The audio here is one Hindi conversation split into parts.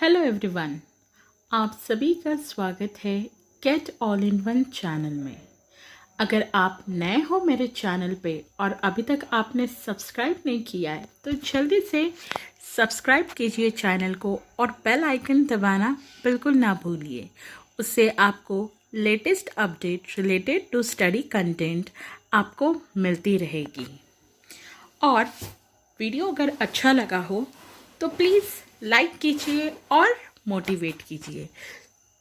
हेलो एवरीवन, आप सभी का स्वागत है get all in one channel में। अगर आप नए हो मेरे चैनल पे और अभी तक आपने सब्सक्राइब नहीं किया है तो जल्दी से सब्सक्राइब कीजिए चैनल को और बेल आइकन दबाना बिल्कुल ना भूलिए। उससे आपको latest update related to study content आपको मिलती रहेगी। और वीडियो अगर अच्छा लगा हो तो प्लीज़ लाइक कीजिए और मोटिवेट कीजिए।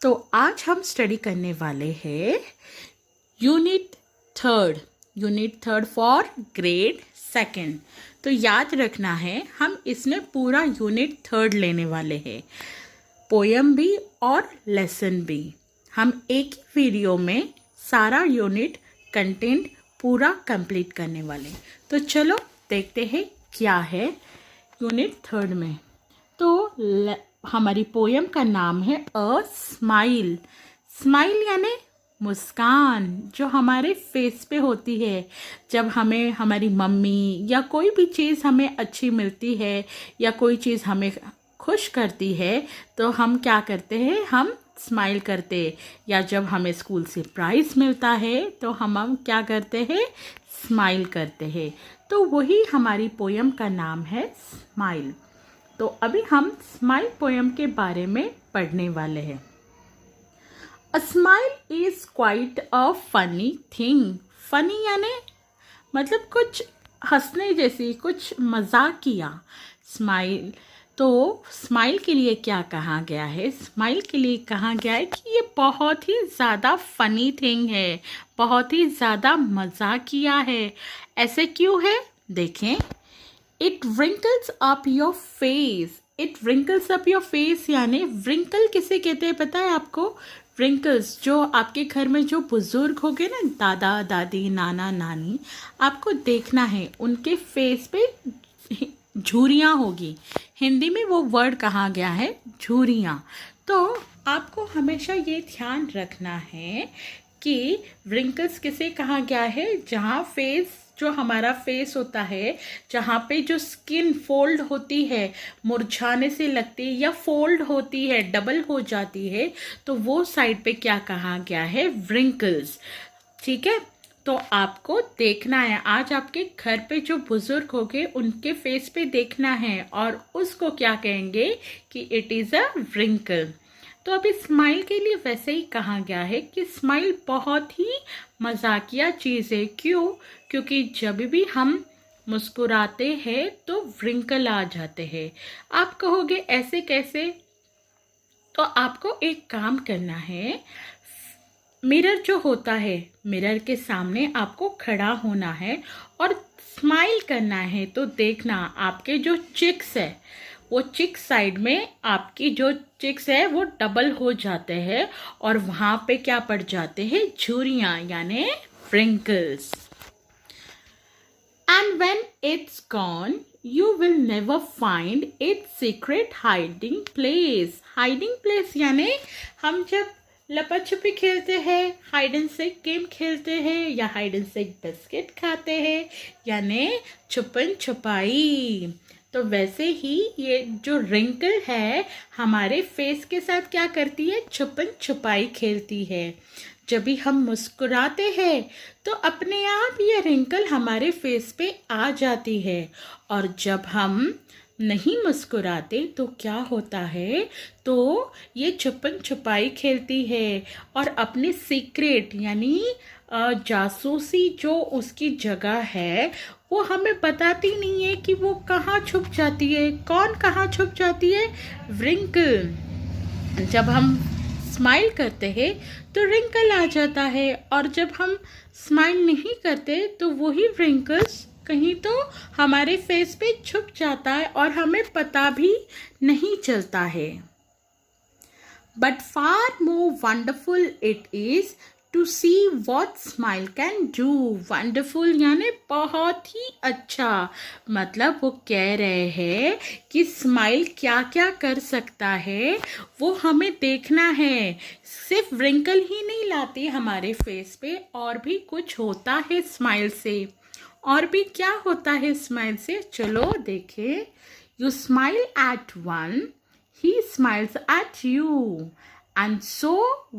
तो आज हम स्टडी करने वाले हैं unit third for grade second. तो याद रखना है, हम इसमें पूरा यूनिट थर्ड लेने वाले हैं, पोयम भी और लेसन भी। हम एक ही वीडियो में सारा यूनिट कंटेंट पूरा कंप्लीट करने वाले। तो चलो देखते हैं क्या है यूनिट थर्ड में। तो हमारी पोयम का नाम है अ स्माइल। स्माइल यानी मुस्कान जो हमारे फेस पे होती है जब हमें हमारी मम्मी या कोई भी चीज़ हमें अच्छी मिलती है या कोई चीज़ हमें खुश करती है तो हम क्या करते हैं, हम स्माइल करते। या जब हमें स्कूल से प्राइज़ मिलता है तो हम क्या करते हैं, स्माइल करते हैं। तो वही हमारी पोयम का नाम है स्माइल। तो अभी हम स्माइल पोयम के बारे में पढ़ने वाले हैं। A smile is quite a funny thing. Funny यानी मतलब कुछ हंसने जैसी, कुछ मजाक किया। स्माइल, तो स्माइल के लिए क्या कहा गया है, स्माइल के लिए कहा गया है कि ये बहुत ही ज़्यादा फनी थिंग है, बहुत ही ज़्यादा मजाकिया है। ऐसे क्यों है, देखें। It wrinkles up your face। It wrinkles up your face यानी wrinkle किसे कहते हैं पता है आपको? wrinkles जो आपके घर में जो बुजुर्ग होंगे ना, दादा दादी नाना नानी, आपको देखना है उनके फेस पे झुर्रियाँ होगी। हिंदी में वो वर्ड कहा गया है झुर्रियाँ। तो आपको हमेशा ये ध्यान रखना है कि wrinkles किसे कहा गया है, जहाँ फेस, जो हमारा फेस होता है, जहाँ पे जो स्किन फोल्ड होती है, मुरझाने से लगती है या फोल्ड होती है, डबल हो जाती है, तो वो साइड पे क्या कहा गया है, wrinkles। ठीक है, तो आपको देखना है, आज आपके घर पे जो बुजुर्ग होंगे उनके फेस पे देखना है और उसको क्या कहेंगे कि इट इज़ अ wrinkle। तो अभी स्माइल के लिए वैसे ही कहा गया है कि स्माइल बहुत ही मजाकिया चीज़ है। क्यों? क्योंकि जब भी हम मुस्कुराते हैं तो व्रिंकल आ जाते हैं। आप कहोगे ऐसे कैसे? तो आपको एक काम करना है, मिरर जो होता है, मिरर के सामने आपको खड़ा होना है और स्माइल करना है। तो देखना आपके जो चिक्स है, वो चिक साइड में आपकी जो चिक्स है वो डबल हो जाते हैं और वहां पे क्या पड़ जाते हैं, झुर्रियाँ यानी wrinkles। And when it's gone, you will never find its secret hiding place। Hiding place यानी हम जब लपा छुपी खेलते हैं, हाइड एंड सीक गेम खेलते हैं या हाइड एंड सीक बिस्किट खाते हैं यानी छुपन छुपाई। तो वैसे ही ये जो रिंकल है हमारे फेस के साथ क्या करती है, छुपन छुपाई खेलती है। जब भी हम मुस्कुराते हैं तो अपने आप ये रिंकल हमारे फेस पे आ जाती है और जब हम नहीं मुस्कुराते तो क्या होता है, तो ये छुपन छुपाई खेलती है और अपने सीक्रेट यानी जासूसी जो उसकी जगह है वो हमें बताती नहीं है कि वो कहाँ छुप जाती है। कौन कहाँ छुप जाती है, व्रिंकल। जब हम स्माइल करते हैं तो रिंकल आ जाता है और जब हम स्माइल नहीं करते तो वही व्रिंकल्स कहीं तो हमारे फेस पे छुप जाता है और हमें पता भी नहीं चलता है। But far more wonderful it is to see what smile can do. Wonderful यानी बहुत ही अच्छा, मतलब वो कह रहे हैं कि स्माइल क्या क्या कर सकता है वो हमें देखना है। सिर्फ व्रिंकल ही नहीं लाती हमारे फेस पे, और भी कुछ होता है स्माइल से। और भी क्या होता है स्माइल से, चलो देखें। You smile at one, he smiles at you. And so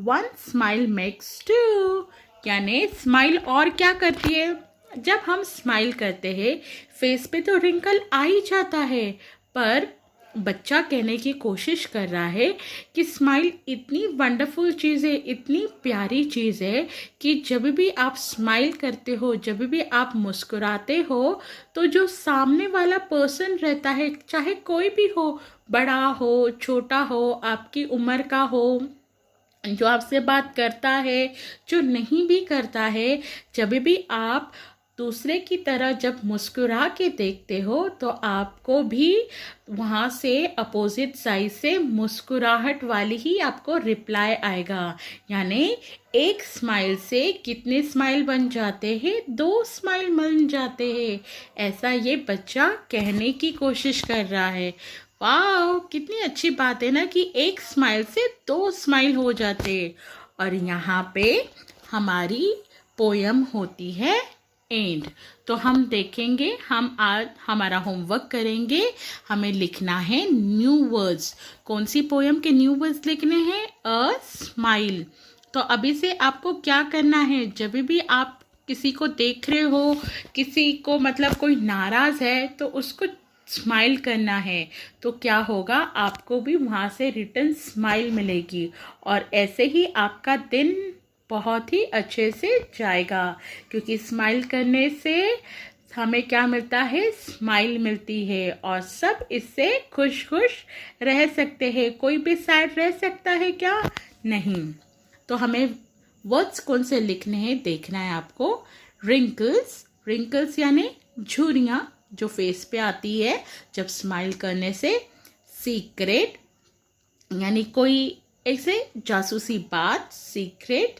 one smile makes two. यानी स्माइल और क्या करती है? जब हम स्माइल करते हैं फेस पे तो रिंकल आ ही जाता है, पर बच्चा कहने की कोशिश कर रहा है कि स्माइल इतनी वंडरफुल चीज़ है, इतनी प्यारी चीज़ है कि जब भी आप स्माइल करते हो, जब भी आप मुस्कुराते हो, तो जो सामने वाला पर्सन रहता है, चाहे कोई भी हो, बड़ा हो, छोटा हो, आपकी उम्र का हो, जो आपसे बात करता है, जो नहीं भी करता है, जब भी आप दूसरे की तरह जब मुस्कुरा के देखते हो तो आपको भी वहाँ से अपोजिट साइड से मुस्कुराहट वाली ही आपको रिप्लाई आएगा। यानी एक स्माइल से कितने स्माइल बन जाते हैं? 2 स्माइल बन जाते हैं। ऐसा ये बच्चा कहने की कोशिश कर रहा है। वाह, कितनी अच्छी बात है ना कि एक स्माइल से 2 स्माइल हो जाते। और यहाँ पे हमारी पोयम होती है एंड। तो हम देखेंगे, हम आज हमारा होमवर्क करेंगे, हमें लिखना है न्यू वर्ड्स। कौन सी पोयम के न्यू वर्ड्स लिखने हैं? A smile. तो अभी से आपको क्या करना है, जब भी आप किसी को देख रहे हो, किसी को मतलब कोई नाराज़ है तो उसको स्माइल करना है, तो क्या होगा, आपको भी वहाँ से रिटर्न स्माइल मिलेगी और ऐसे ही आपका दिन बहुत ही अच्छे से जाएगा। क्योंकि स्माइल करने से हमें क्या मिलता है? स्माइल मिलती है और सब इससे खुश खुश रह सकते हैं। कोई भी सैड रह सकता है क्या? नहीं। तो हमें वर्ड्स कौन से लिखने हैं देखना है आपको। रिंकल्स, रिंकल्स यानी झुर्रियाँ जो फेस पे आती है जब स्माइल करने से। सीक्रेट यानी कोई ऐसे जासूसी बात, सीक्रेट।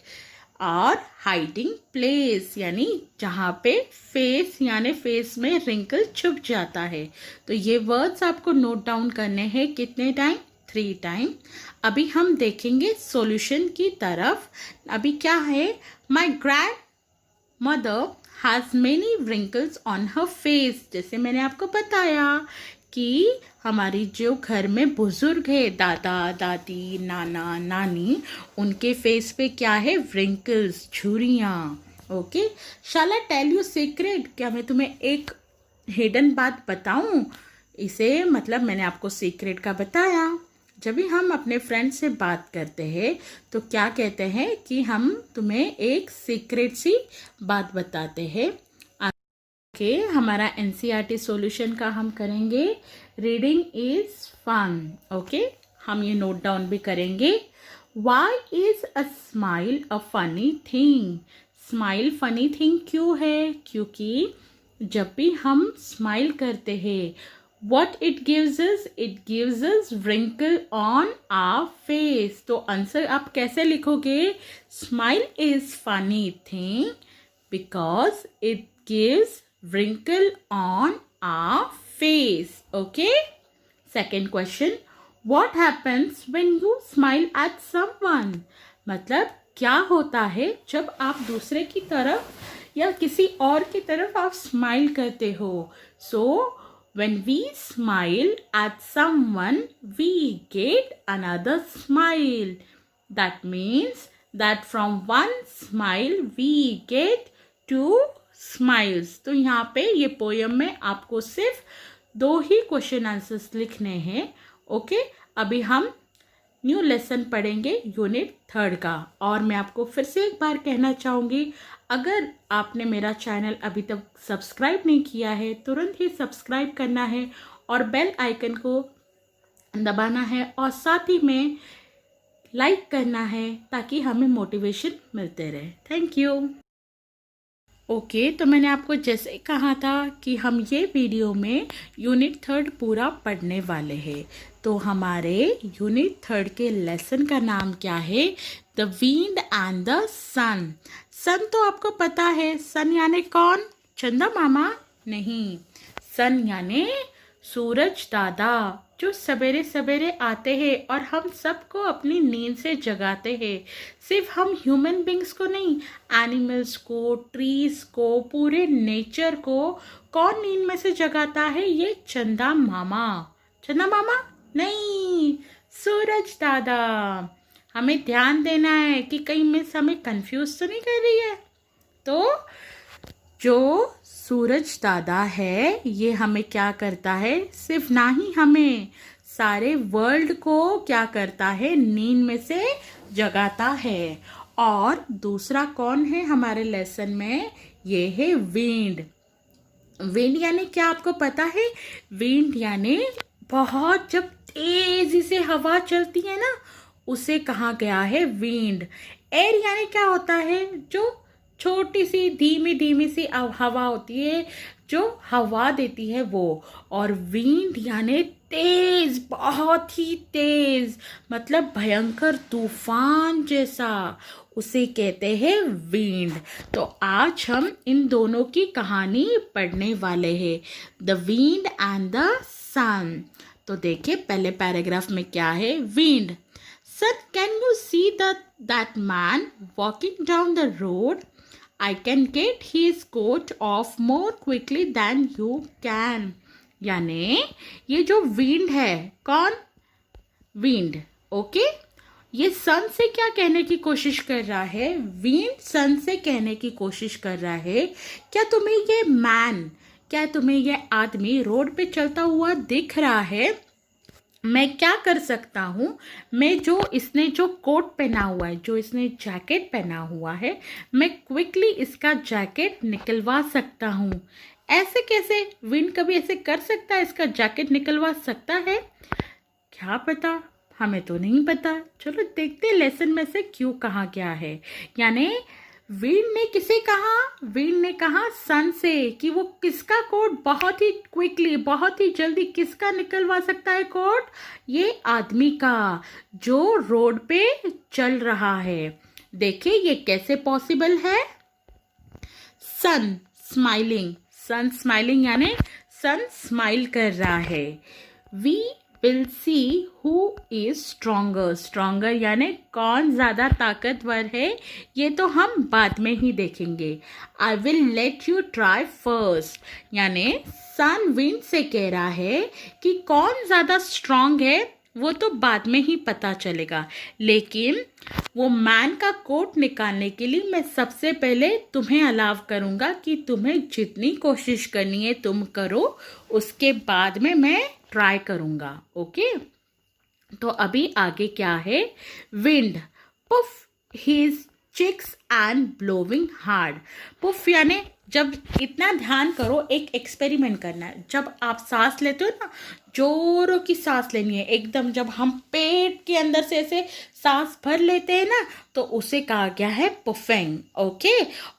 और हाइडिंग प्लेस यानी जहाँ पे फेस यानी फेस में रिंकल छुप जाता है। तो ये वर्ड्स आपको नोट डाउन करने हैं। कितने टाइम? 3 टाइम। अभी हम देखेंगे सॉल्यूशन की तरफ। अभी क्या है? My grand mother has many wrinkles on her face. जैसे मैंने आपको बताया कि हमारी जो घर में बुजुर्ग है, दादा दादी, नाना नानी, उनके फेस पे क्या है? रिंकल्स, झुर्रियाँ। Okay, shall I tell you secret? क्या मैं तुम्हें एक हिडन बात बताऊं? इसे मतलब मैंने आपको सीक्रेट का बताया। जब भी हम अपने फ्रेंड से बात करते हैं तो क्या कहते हैं कि हम तुम्हें एक सीक्रेट सी बात बताते हैं। ओके, हमारा एनसीईआरटी सॉल्यूशन का हम करेंगे। Reading is fun. ओके, हम ये नोट डाउन भी करेंगे। Why is a smile a funny thing? Smile funny thing क्यों है? क्योंकि जब भी हम स्माइल करते हैं, what it gives us wrinkle on our face। तो आंसर आप कैसे लिखोगे? Smile is funny thing because it gives wrinkle on our face. Okay, second question, what happens when you smile at someone? मतलब क्या होता है जब आप दूसरे की तरफ या किसी और की तरफ आप स्माइल करते हो? So when we smile at someone, we get another smile. That means that from one smile we get 2 smiles. तो यहाँ पे ये पोयम में आपको सिर्फ 2 ही क्वेश्चन आंसर्स लिखने हैं। ओके, अभी हम न्यू लेसन पढ़ेंगे यूनिट 3 का। और मैं आपको फिर से एक बार कहना चाहूँगी, अगर आपने मेरा चैनल अभी तक सब्सक्राइब नहीं किया है, तुरंत ही सब्सक्राइब करना है और बेल आइकन को दबाना है और साथ ही में लाइक करना है ताकि हमें मोटिवेशन मिलते रहे। Thank you. ओके, तो मैंने आपको जैसे कहा था कि हम ये वीडियो में यूनिट 3 पूरा पढ़ने वाले हैं। तो हमारे यूनिट 3 के लेसन का नाम क्या है? द विंड एंड द सन। सन तो आपको पता है, सन यानी कौन? चंदा मामा? नहीं, सन यानी सूरज दादा, जो सवेरे सवेरे आते हैं और हम सबको अपनी नींद से जगाते हैं। सिर्फ हम ह्यूमन बींग्स को नहीं, एनिमल्स को, ट्रीज को, पूरे नेचर को कौन नींद में से जगाता है? ये चंदा मामा। चंदा मामा नहीं, सूरज दादा, हमें ध्यान देना है कि कहीं मिस हमें कंफ्यूज तो नहीं कर रही है। तो जो सूरज दादा है ये हमें क्या करता है, सिर्फ ना ही हमें, सारे वर्ल्ड को क्या करता है, नींद में से जगाता है। और दूसरा कौन है हमारे लेसन में, ये है विंड। विंड यानी क्या आपको पता है? विंड यानी बहुत जब तेजी से हवा चलती है ना, उसे कहा गया है विंड। एयर यानी क्या होता है? जो छोटी सी धीमी धीमी सी हवा होती है जो हवा देती है वो। और विंड यानी तेज, बहुत ही तेज, मतलब भयंकर तूफान जैसा, उसे कहते हैं विंड। तो आज हम इन दोनों की कहानी पढ़ने वाले हैं, द विंड एंड द सन। तो देखिए पहले पैराग्राफ में क्या है, wind. Son, can you see that man walking down the road? I can get his coat off more quickly than you can. यानी ये जो विंड है, कौन? Wind, okay. ये सन से क्या कहने की कोशिश कर रहा है? विंड सन से कहने की कोशिश कर रहा है, क्या तुम्हें ये मैन, क्या तुम्हें ये आदमी रोड पे चलता हुआ दिख रहा है? मैं क्या कर सकता हूँ, मैं जो इसने जो कोट पहना हुआ है, जो इसने जैकेट पहना हुआ है, मैं क्विकली इसका जैकेट निकलवा सकता हूँ। ऐसे कैसे? विंड कभी ऐसे कर सकता है, इसका जैकेट निकलवा सकता है? क्या पता, हमें तो नहीं पता। चलो देखते हैं लेसन में से क्यों कहा गया है। यानी विंड ने किसे कहा? विंड ने कहा सन से कि वो किसका कोट बहुत ही क्विकली, बहुत ही जल्दी किसका निकलवा सकता है कोट? ये आदमी का, जो रोड पे चल रहा है। देखिए ये कैसे पॉसिबल है। सन स्माइलिंग, सन स्माइलिंग यानी सन स्माइल कर रहा है। We will see who is stronger, stronger यानी कौन ज़्यादा ताकतवर है, ये तो हम बाद में ही देखेंगे। I will let you try first, यानी सन विंड से कह रहा है कि कौन ज़्यादा स्ट्रोंग है वो तो बाद में ही पता चलेगा, लेकिन वो मैन का कोट निकालने के लिए मैं सबसे पहले तुम्हें अलाउ करूँगा कि तुम्हें जितनी कोशिश करनी है तुम करो, उसके बाद में मैं ट्राई करूँगा, ओके। तो अभी आगे क्या है, wind puff his cheeks and blowing hard. Puff यानी जब, इतना ध्यान करो, एक एक्सपेरिमेंट करना है। जब आप सांस लेते हो ना, जोरों की सांस लेनी है एकदम, जब हम पेट के अंदर से ऐसे सांस भर लेते हैं ना, तो उसे कहा गया है पुफिंग, ओके।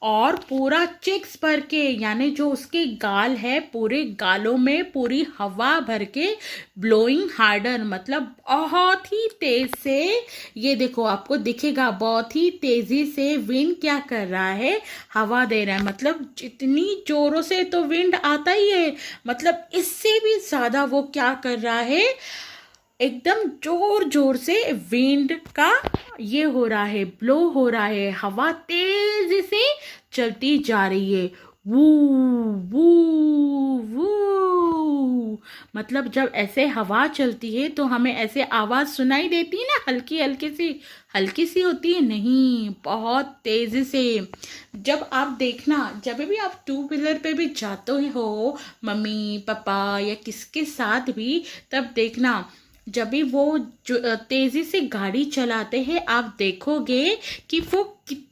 और पूरा चिक्स भर के, यानी जो उसके गाल है, पूरे गालों में पूरी हवा भर के ब्लोइंग हार्डर, मतलब बहुत ही तेज से। ये देखो आपको दिखेगा, बहुत ही तेजी से विंड क्या कर रहा है, हवा दे रहा है। मतलब जितनी जोरों से तो विंड आता ही है, मतलब इससे भी ज्यादा वो क्या कर रहा है, एकदम जोर जोर से विंड का ये हो रहा है, ब्लो हो रहा है, हवा तेजी से चलती जा रही है। वू वू वू, मतलब जब ऐसे हवा चलती है तो हमें ऐसे आवाज सुनाई देती है ना, हल्की हल्की सी होती है, नहीं, बहुत तेजी से। जब आप देखना, जब भी आप टू व्हीलर पे भी जाते हो, मम्मी पापा या किसके साथ भी, तब देखना जब भी वो जो तेजी से गाड़ी चलाते हैं, आप देखोगे कि वो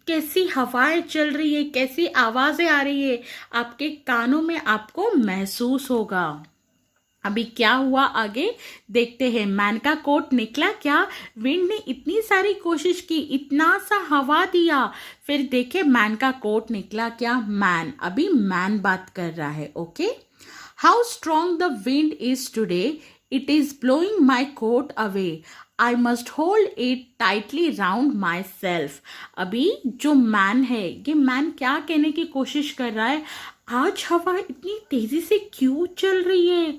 कैसी हवाएं चल रही है, कैसी आवाजें आ रही है, आपके कानों में आपको महसूस होगा। अभी क्या हुआ आगे देखते हैं। मैन का कोट निकला क्या? विंड ने इतनी सारी कोशिश की, इतना सा हवा दिया, फिर देखे मैन का कोट निकला क्या? मैन, अभी मैन बात कर रहा है, okay. How strong the wind is today, it is blowing my coat away, I must hold it tightly round myself. अभी जो मैन है, ये मैन क्या कहने की कोशिश कर रहा है, आज हवा इतनी तेजी से क्यों चल रही है,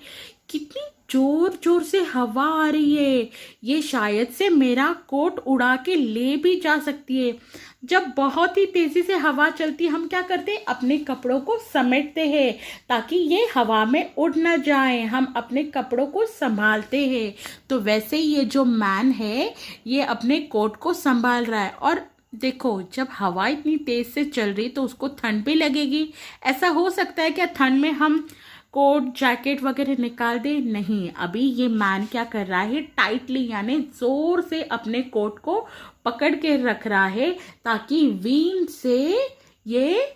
कितनी जोर जोर से हवा आ रही है, ये शायद से मेरा कोट उड़ा के ले भी जा सकती है। जब बहुत ही तेजी से हवा चलती है, हम क्या करते हैं, अपने कपड़ों को समेटते हैं ताकि ये हवा में उड़ ना जाए। हम अपने कपड़ों को संभालते हैं। तो वैसे ही ये जो मैन है, ये अपने कोट को संभाल रहा है। और देखो, जब हवा इतनी तेज से चल रही तो उसको ठंड भी लगेगी। ऐसा हो सकता है क्या ठंड में हम कोट जैकेट वगैरह निकाल दे? नहीं, अभी ये मैन क्या कर रहा है, टाइटली यानी जोर से अपने कोट को पकड़ के रख रहा है ताकि विंड से ये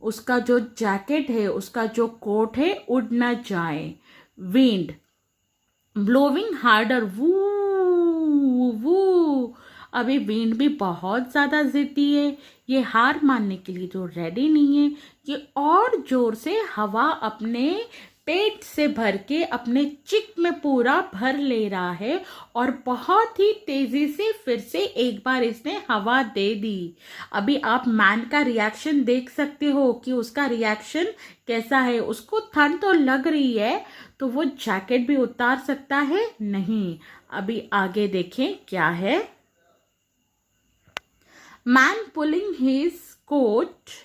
उसका जो जैकेट है, उसका जो कोट है, उड़ ना जाए। विंड ब्लोविंग हार्डर, वू वू। अभी विंड भी बहुत ज़्यादा जिद्दी है, ये हार मानने के लिए जो रेडी नहीं है। ये और जोर से हवा अपने पेट से भर के अपने चिक में पूरा भर ले रहा है और बहुत ही तेजी से फिर से एक बार इसने हवा दे दी। अभी आप मैन का रिएक्शन देख सकते हो कि उसका रिएक्शन कैसा है। उसको ठंड तो लग रही है तो वो जैकेट भी उतार सकता है नहीं। अभी आगे देखें क्या है। Man pulling his coat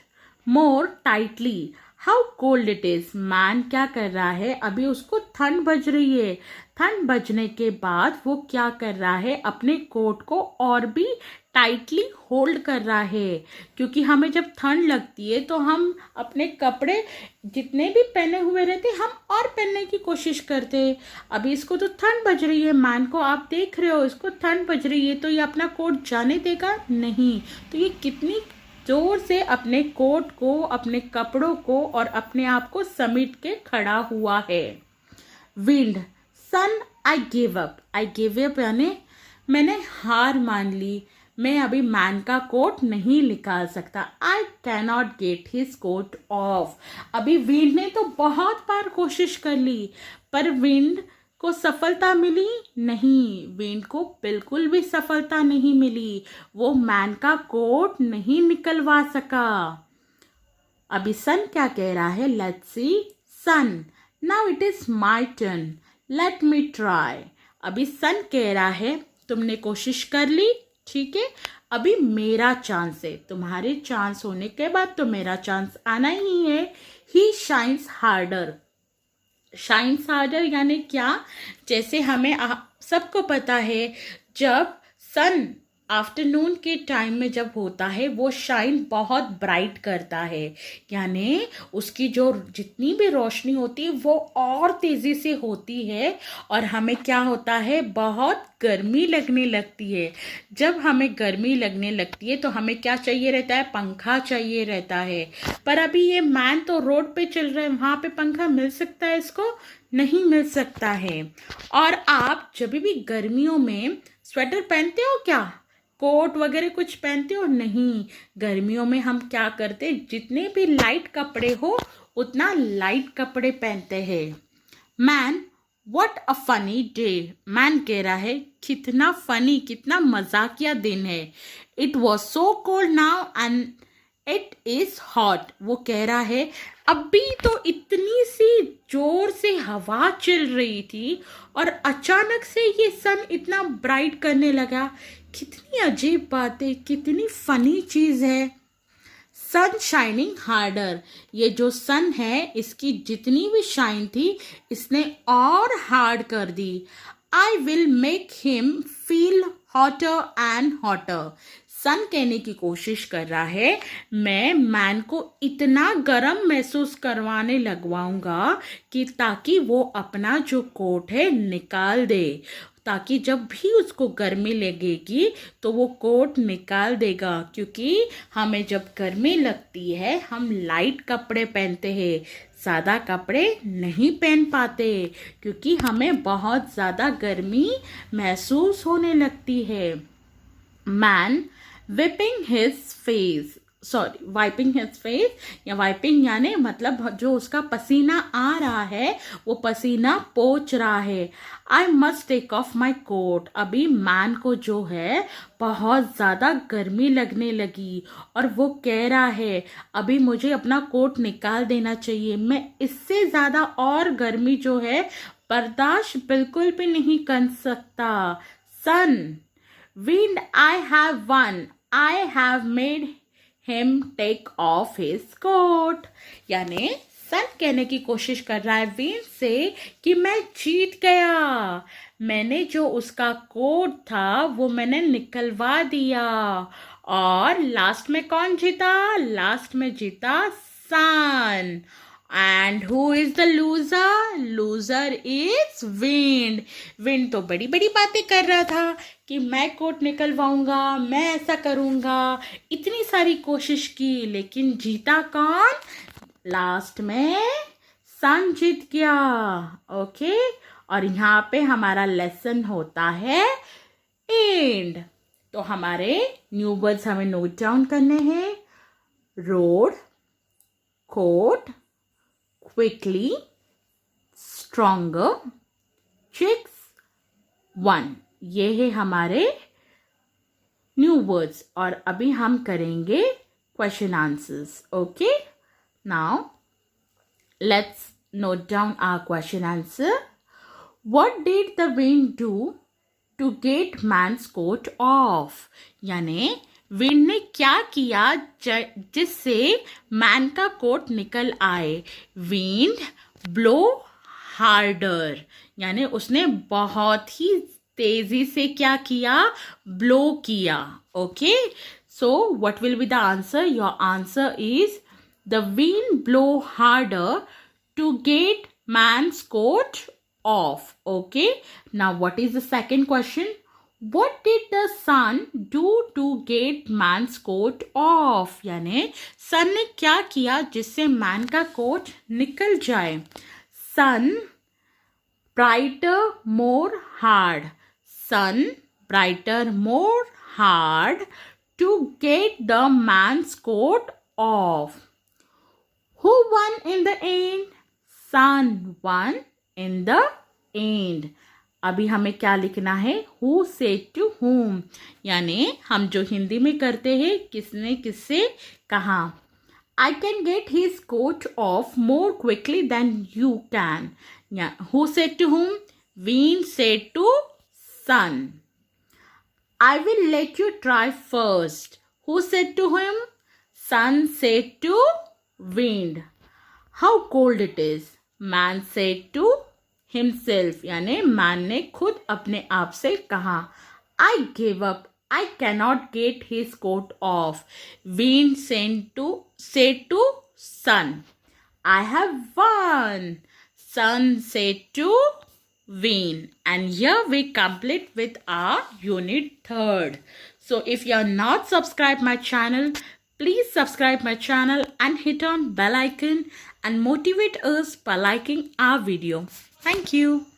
more tightly. How cold it is. Man क्या कर रहा है, अभी उसको ठंड बज रही है। ठंड बजने के बाद वो क्या कर रहा है, अपने कोट को और भी टाइटली होल्ड कर रहा है। क्योंकि हमें जब ठंड लगती है तो हम अपने कपड़े जितने भी पहने हुए रहते हम और पहनने की कोशिश करते हैं। अभी इसको तो ठंड बज रही है, मैन को आप देख रहे हो, इसको ठंड बज रही है तो ये अपना कोट जाने देगा नहीं। तो ये कितनी जोर से अपने कोट को, अपने कपड़ों को और अपने आप को समेट के खड़ा हुआ है। Wind sun I give up. I give up यानी मैंने हार मान ली, मैं अभी मैन का कोट नहीं निकाल सकता। I can not get his coat off. अभी विंड ने तो बहुत बार कोशिश कर ली पर विंड को सफलता मिली नहीं। विंड को बिल्कुल भी सफलता नहीं मिली, वो मैन का कोट नहीं निकलवा सका। अभी सन क्या कह रहा है, let's see. Sun now it is my turn, let me try. अभी सन कह रहा है तुमने कोशिश कर ली, ठीक है, अभी मेरा चांस है। तुम्हारे चांस होने के बाद तो मेरा चांस आना ही है। ही शाइन्स हार्डर। शाइन्स हार्डर यानी क्या, जैसे हमें सबको पता है जब सन आफ्टरनून के टाइम में जब होता है वो शाइन बहुत ब्राइट करता है, यानी उसकी जो जितनी भी रोशनी होती है वो और तेज़ी से होती है और हमें क्या होता है, बहुत गर्मी लगने लगती है। जब हमें गर्मी लगने लगती है तो हमें क्या चाहिए रहता है, पंखा चाहिए रहता है। पर अभी ये मैन तो रोड पे चल रहा है, वहाँ पे पंखा मिल सकता है इसको? नहीं मिल सकता है। और आप जब भी गर्मियों में स्वेटर पहनते हो क्या, कोट वगैरह कुछ पहनते हो? नहीं, गर्मियों में हम क्या करते, जितने भी लाइट कपड़े हो उतना लाइट कपड़े पहनते हैं। Man what a funny day. Man कह रहा है कितना फनी, कितना मजाकिया दिन है। It was so cold now and it is hot. वो कह रहा है अभी तो इतनी सी जोर से हवा चल रही थी और अचानक से ये सन इतना ब्राइट करने लगा। कितनी अजीब बात है, कितनी फनी चीज है। सन शाइनिंग हार्डर। ये जो सन है इसकी जितनी भी शाइन थी इसने और हार्ड कर दी। I will make him feel hotter and hotter. Sun कहने की कोशिश कर रहा है मैं मैन को इतना गर्म महसूस करवाने लगवाऊंगा कि ताकि वो अपना जो कोट है निकाल दे, ताकि जब भी उसको गर्मी लगेगी तो वो कोट निकाल देगा। क्योंकि हमें जब गर्मी लगती है हम लाइट कपड़े पहनते हैं, ज़्यादा कपड़े नहीं पहन पाते क्योंकि हमें बहुत ज़्यादा गर्मी महसूस होने लगती है। Man wiping his face, wiping his face, या वाइपिंग यानी मतलब जो उसका पसीना आ रहा है वो पसीना पोंछ रहा है। I must take off my coat. अभी मैन को जो है बहुत ज़्यादा गर्मी लगने लगी और वो कह रहा है अभी मुझे अपना कोट निकाल देना चाहिए, मैं इससे ज़्यादा और गर्मी जो है बर्दाश्त बिल्कुल भी नहीं कर सकता। Sun, wind, I have won, I have made him take off his coat. यानी सन कहने की कोशिश कर रहा है विंड से कि मैं जीत गया, मैंने जो उसका कोट था वो मैंने निकलवा दिया। और लास्ट में कौन जीता? लास्ट में जीता sun. And who is the loser? Loser is wind. Wind तो बड़ी बड़ी बातें कर रहा था कि मैं कोट निकलवाऊंगा, मैं ऐसा करूंगा, इतनी सारी कोशिश की, लेकिन जीता कौन? लास्ट में सन जीत गया। ओके, और यहाँ पे हमारा लेसन होता है एंड। तो हमारे न्यू वर्ड्स हमें नोट डाउन करने हैं। Road, coat, quickly, stronger, cheeks, one. ये है हमारे न्यू वर्ड्स। और अभी हम करेंगे question answers. Okay, now let's note down our question answer. What did the wind do to get man's coat off? यानी विंड ने क्या किया जिससे मैन का कोट निकल आए? विंड ब्लो हार्डर, यानी उसने बहुत ही तेजी से क्या किया? ब्लो किया। Okay, so what will be the answer? Your answer is the wind blow harder to get man's coat off. Okay, now what is the second question? What did the sun do to get man's coat off? यानी सन ने क्या किया जिससे मैन का कोट निकल जाए? सन brighter more hard, sun brighter more hard to get the man's coat off. Who won in the end? Sun won in the end. अभी हमें क्या लिखना है? Who said to whom? यानी हम जो हिंदी में करते हैं किसने किससे कहा। I can get his coat off more quickly than you can. Who said to whom? Wind said to sun. I will let you try first. Who said to him? Sun said to wind. How cold it is? Man said to himself. यानी मैन ने खुद अपने आप से कहा। I gave up. I cannot get his coat off. Wind said to sun. I have won. Sun said to wind. And here we complete with our unit 3rd. So if you are not subscribed my channel, please subscribe my channel and hit on bell icon and motivate us by liking our video. Thank you.